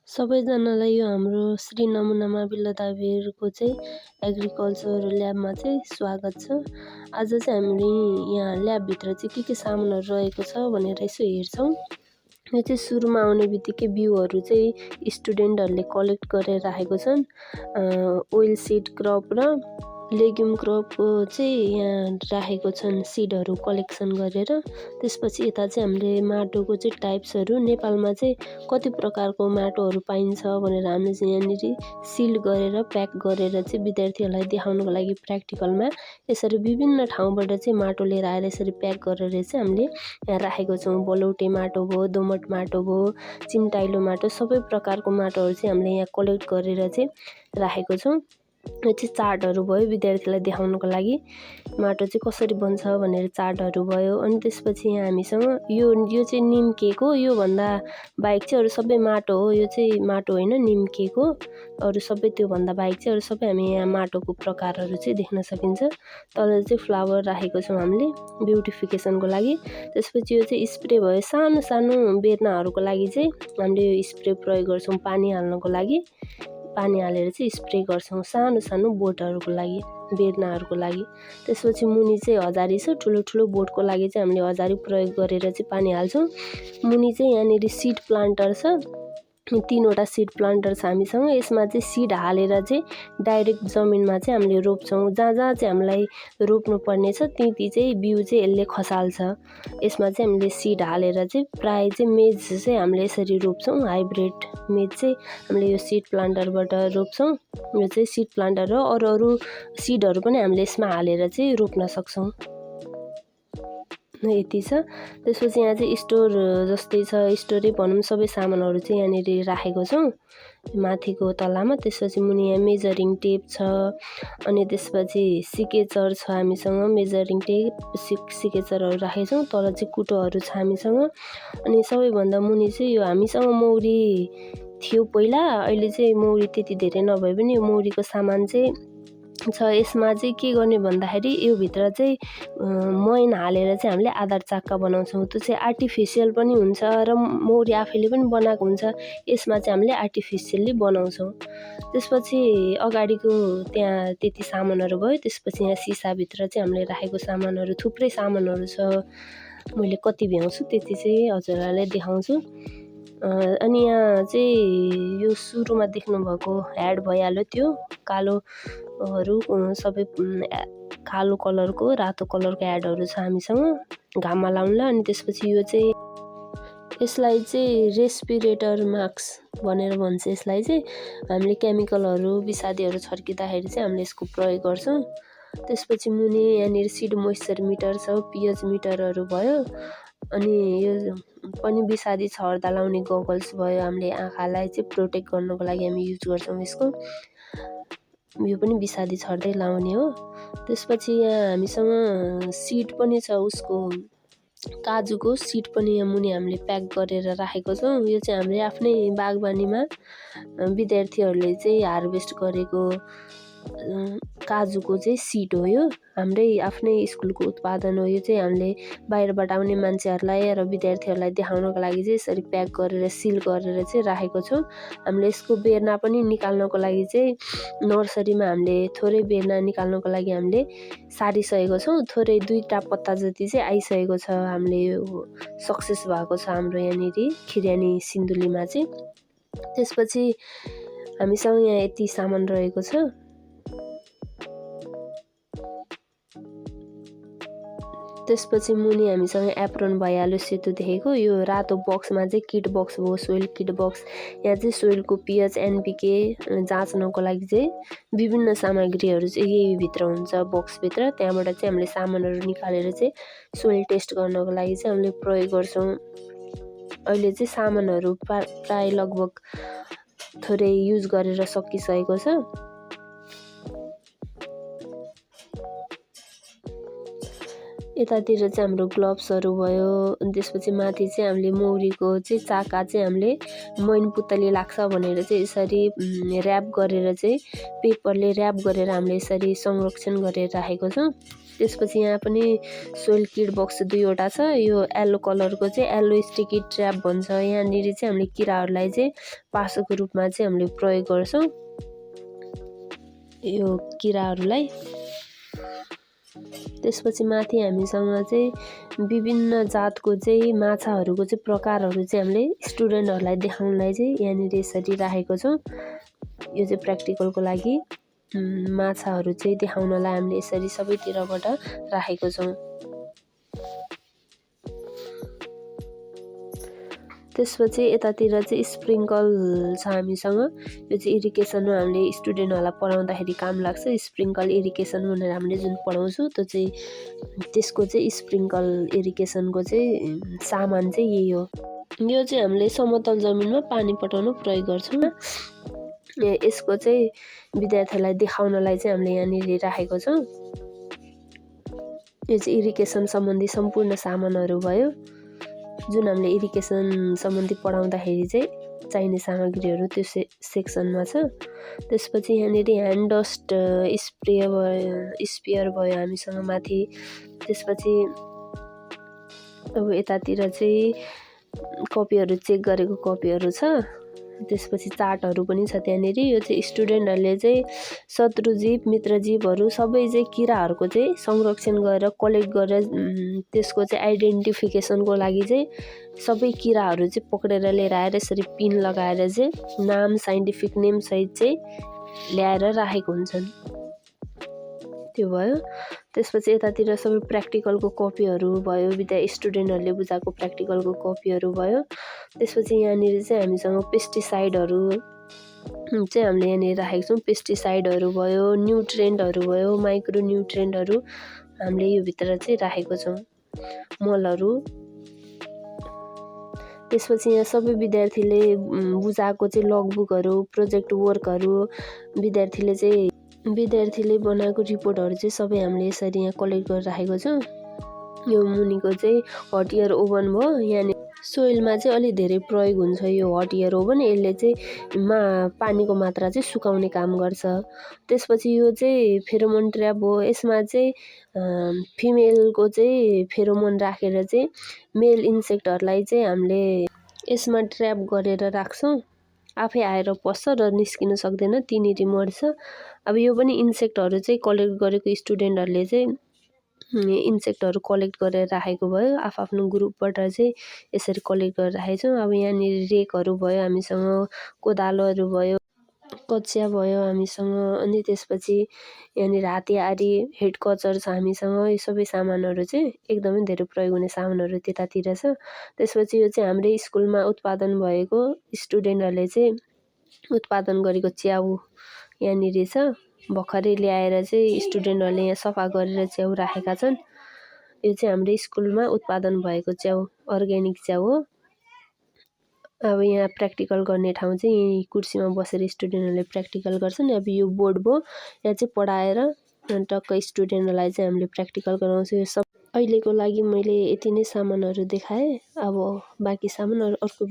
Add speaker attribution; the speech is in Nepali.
Speaker 1: सबैजनालाई यो हाम्रो श्री नमुना बिल्लदावीरको एग्रिकल्चर ल्याबमा स्वागत छ। आज हामीले यहाँ ल्याबभित्र के सामानहरू रहेको छ भनेर यसो हेर्छौँ। यो सुरुमा आउने बित्तिकै बिउहरू स्टुडेन्टहरूले कलेक्ट गरेर राखेको छन्। ओइल सीड क्रप र लेग्युम क्रपको यहाँ राखेको छन् सिडहरू कलेक्सन गरेर। त्यसपछि यता हामीले माटोको टाइप्सहरू नेपालमा कति प्रकारको माटोहरू पाइन्छ भनेर हामीले यहाँनिर सिल गरेर प्याक गरेर विद्यार्थीहरूलाई देखाउनको लागि प्र्याक्टिकलमा यसरी विभिन्न ठाउँबाट माटो लिएर आएर यसरी प्याक गरेर हामीले यहाँ राखेको छौँ। बलौटे माटो भयो, दोमट माटो भयो, चिम्टाइलो माटो, सबै प्रकारको माटोहरू हामीले यहाँ कलेक्ट गरेर राखेको छौँ। यो चार्टहरू भयो विद्यार्थीलाई देखाउनको लागि माटो कसरी बन्छ भनेर चार्टहरू भयो। अनि त्यसपछि यहाँ हामीसँग यो निम्केको योभन्दा बाहेक अरू सबै माटो हो। यो माटो होइन, निम्केको। अरू सबै त्योभन्दा बाहेक अरू सबै हामी यहाँ माटोको प्रकारहरू देख्न सकिन्छ। तल फ्लावर राखेको छौँ हामीले ब्युटिफिकेसनको लागि। त्यसपछि यो स्प्रे भयो, सानो सानो बेर्नाहरूको लागि हामीले यो स्प्रे प्रयोग गर्छौँ पानी हाल्नको लागि। पानी हालेर स्प्रे गर्छौँ सानो सानो बोटहरूको लागि, बेर्नाहरूको लागि। त्यसपछि मुनि हजारी छ, ठुलो ठुलो बोटको लागि हामीले हजारी प्रयोग गरेर पानी हाल्छौँ। मुनि यहाँनिर सिड प्लान्टर छ, 3वटा सिड प्लान्टर छ हामीसँग। यसमा सिड हालेर डाइरेक्ट जमिनमा हामीले रोप्छौँ। जहाँ जहाँ हामीलाई रोप्नु पर्ने छ ती बिउ यसले खसाल्छ। यसमा हामीले सिड हालेर प्राय मेज हामीले यसरी रोप्छौँ। हाइब्रिड मेज हामीले यो सिड प्लान्टरबाट रोप्छौँ। यो सिड प्लान्टर हो। अरू सिडहरू पनि हामीले यसमा हालेर रोप्न सक्छौँ। यति छ। त्यसपछि यहाँ स्टोर जस्तै छ, स्टोरै भनौँ, सबै सामानहरू यहाँनिर राखेको छौँ माथिको तलामा। त्यसपछि मुनि यहाँ मेजरिङ टेप छ। अनि त्यसपछि सिकेचर छ हामीसँग, मेजरिङ टेप सिकेचरहरू राखेको छौँ। तल कुटोहरू छ हामीसँग। अनि सबैभन्दा मुनि यो हामीसँग मौरी थियो पहिला, अहिले मौरी त्यति धेरै नभए पनि यो मौरीको सामान छ। यसमा के गर्ने भन्दाखेरि यो भित्र मैन हालेर हामीले आधार चाक्का बनाउँछौँ। त्यो आर्टिफिसियल पनि हुन्छ र मौरी आफैले पनि बनाएको हुन्छ। यसमा हामीले आर्टिफिसियल्ली बनाउँछौँ। त्यसपछि अगाडिको त्यहाँ त्यति सामानहरू भयो। त्यसपछि यहाँ सिसाभित्र हामीले राखेको सामानहरू थुप्रै सामानहरू छ। मैले कति भ्याउँछु त्यति हजुरहरूलाई देखाउँछु। अनि यहाँ यो सुरुमा देख्नुभएको ह्याड भइहाल्यो, त्यो कालोहरू सबै कालो कलरको, रातो कलरको ह्याडहरू छ हामीसँग घाममा लाउनलाई। अनि त्यसपछि यो यसलाई रेस्पिरेटर मास्क भनेर भन्छ। यसलाई हामीले केमिकलहरू विषादीहरू छर्किँदाखेरि हामीले यसको प्रयोग गर्छौँ। त्यसपछि मुनि यहाँनिर सिड मोइस्चर मिटर छ, पिएच मिटरहरू भयो। अनि यो पनि विषादी छर्दा लाउने गगल्स भयो। हामीले आँखालाई प्रोटेक्ट गर्नको लागि हामी युज गर्छौँ यसको। यो पनि विषादी छर्दै लाउने हो। त्यसपछि यहाँ हामीसँग सिड पनि छ, उसको काजुको सिड पनि यहाँ मुनि हामीले प्याक गरेर राखेको छौँ। यो हामीले आफ्नै बागवानीमा विद्यार्थीहरूले हार्भेस्ट गरेको काजुको सिड हो। यो हाम्रै आफ्नै स्कुलको उत्पादन हो। यो हामीले बाहिरबाट आउने मान्छेहरूलाई र विद्यार्थीहरूलाई देखाउनको लागि यसरी प्याक गरेर सिल गरेर राखेको छौँ। हामीले यसको बेर्ना पनि निकाल्नको लागि नर्सरीमा हामीले थोरै बेर्ना निकाल्नको लागि हामीले सारिसकेको छौँ। थोरै 2टा पत्ता जति आइसकेको छ। हामीले यो सक्सेस भएको छ हाम्रो यहाँनिर खिर्यानी सिन्धुलीमा त्यसपछि हामीसँग यहाँ यति सामान रहेको छ। त्यसपछि मुनि हामीसँग एप्रोन भइहाल्यो सेतो देखेको। यो रातो बक्समा किट बक्स भयो, सोइल किट बक्स। यहाँ सोइलको पिएच, एनपिके जाँच्नको लागि विभिन्न सामग्रीहरू यही भित्र हुन्छ बक्सभित्र। त्यहाँबाट हामीले सामानहरू निकालेर सोइल टेस्ट गर्नको लागि हामीले प्रयोग गर्छौँ। अहिले सामानहरू प्राय लगभग थोरै युज गरेर सकिसकेको छ। यतातिर हाम्रो ग्लोभ्सहरू भयो। अनि त्यसपछि माथि हामीले मौरीको चाका हामीले मैन पुतली लाग्छ भनेर यसरी र्याप गरेर पेपरले र्याप गरेर हामीले यसरी संरक्षण गरेर राखेको छौँ। त्यसपछि यहाँ पनि सोइल किड बक्स 2वटा छ। यो येल्लो कलरको चाहिँ येल्लो स्टिकी ट्र्याप भन्छ। यहाँनिर चाहिँ हामीले किराहरूलाई चाहिँ पासोको रूपमा चाहिँ हामीले प्रयोग गर्छौँ यो किराहरूलाई। त्यसपछि माथि हामीसँग चाहिँ विभिन्न जातको चाहिँ माछाहरूको चाहिँ प्रकारहरू चाहिँ हामीले स्टुडेन्टहरूलाई देखाउनलाई चाहिँ यहाँनिर यसरी राखेको छौँ। यो चाहिँ प्र्याक्टिकलको लागि माछाहरू चाहिँ देखाउनलाई हामीले यसरी सबैतिरबाट राखेको छौँ। त्यसपछि यतातिर चाहिँ स्प्रिङ्कल छ हामीसँग। यो चाहिँ इरिगेसनमा हामीले स्टुडेन्टहरूलाई पढाउँदाखेरि काम लाग्छ। स्प्रिङ्कल इरिगेसन भनेर हामीले जुन पढाउँछौँ त्यो चाहिँ त्यसको चाहिँ स्प्रिङ्कल इरिगेसनको चाहिँ सामान चाहिँ यही हो। यो चाहिँ हामीले समतल जमिनमा पानी पटाउन प्रयोग गर्छौँ। यसको चाहिँ विद्यार्थीहरूलाई देखाउनलाई चाहिँ हामीले यहाँनिर राखेको छौँ। यो चाहिँ इरिगेसन सम्बन्धी सम्पूर्ण सामानहरू भयो जुन हामीले इरिगेसन सम्बन्धी पढाउँदाखेरि चाहिँ चाहिने सामग्रीहरू त्यो सेक्सनमा छ। त्यसपछि यहाँनिर ह्यान्ड डस्ट स्पेयर भयो हामीसँग माथि। त्यसपछि अब यतातिर चाहिँ कपीहरू चेक गरेको कपीहरू छ। त्यसपछि चार्टहरू पनि छ त्यहाँनिर। यो चाहिँ स्टुडेन्टहरूले चाहिँ शत्रुजीव मित्रजीवहरू सबै चाहिँ किराहरूको चाहिँ संरक्षण गरेर कलेक्ट गरेर त्यसको चाहिँ आइडेन्टिफिकेसनको लागि चाहिँ सबै किराहरू चाहिँ पक्रेर लिएर आएर यसरी पिन लगाएर चाहिँ नाम साइन्टिफिक नेम सहित चाहिँ ल्याएर राखेको हुन्छन्। त्यो भयो। त्यसपछि यतातिर सबै प्र्याक्टिकलको कपीहरू भयो, स्टुडेन्टहरूले बुझाएको प्र्याक्टिकलको कपीहरू भयो। त्यसपछि यहाँनिर चाहिँ हामीसँग पेस्टिसाइडहरू चाहिँ हामीले यहाँनिर राखेको छौँ। पेस्टिसाइडहरू भयो, न्युट्रिएन्टहरू भयो, माइक्रो न्युट्रिएन्टहरू हामीले यो भित्र चाहिँ राखेको छौँ, मलहरू। त्यसपछि यहाँ सबै विद्यार्थीले बुझाएको चाहिँ लगबुकहरू, प्रोजेक्ट वर्कहरू, विद्यार्थीले बनाएको रिपोर्टहरू चाहिँ सबै हामीले यसरी यहाँ कलेक्ट गरेर राखेको छौँ। यो मुनिको चाहिँ हट एयर ओभन भयो। यहाँनिर सोइलमा चाहिँ अलिक धेरै प्रयोग हुन्छ यो हट एयर ओभन। यसले चाहिँ पानीको मात्रा चाहिँ सुकाउने काम गर्छ। त्यसपछि यो चाहिँ फेरोमोन ट्र्याप हो। यसमा चाहिँ फिमेलको चाहिँ फेरोमोन राखेर चाहिँ मेल इन्सेक्टहरूलाई चाहिँ हामीले यसमा ट्र्याप गरेर राख्छौँ। आफै आएर पस्छ र निस्किन सक्दैन, त्यहीँनिर मर्छ। अब यो पनि इन्सेक्टहरू चाहिँ कलेक्ट गरेको स्टुडेन्टहरूले चाहिँ इन्सेक्टहरू कलेक्ट गरेर राखेको भयो। आफ्नो ग्रुपबाट चाहिँ यसरी कलेक्ट गरेर राखेको छौँ। अब यहाँनिर रेकहरू भयो हामीसँग, कोदालोहरू भयो, कचिया भयो हामीसँग। अनि त्यसपछि यहाँनिर हातेआरी, हेड कचर छ हामीसँग। यो सबै सामानहरू चाहिँ एकदमै धेरै प्रयोग हुने सामानहरू त्यतातिर छ। त्यसपछि यो चाहिँ हाम्रै स्कुलमा उत्पादन भएको स्टुडेन्टहरूले चाहिँ उत्पादन गरेको च्याउ यहाँनिर छ। भर्खरै ल्याएर चाहिँ स्टुडेन्टहरूले यहाँ सफा गरेर च्याउ राखेका छन्। यो चाहिँ हाम्रो स्कुलमा उत्पादन भएको च्याउ, अर्ग्यानिक च्याउ हो। अब यहाँ प्र्याक्टिकल गर्ने ठाउँ चाहिँ यही कुर्सीमा बसेर स्टुडेन्टहरूले प्र्याक्टिकल गर्छन्। अब यो बोर्ड भयो, यहाँ चाहिँ पढाएर टक्क स्टुडेन्टहरूलाई चाहिँ हामीले प्र्याक्टिकल गराउँछौँ। यो सब अहिलेको लागि मैले यति नै सामानहरू देखाएँ। अब बाँकी सामानहरू अर्को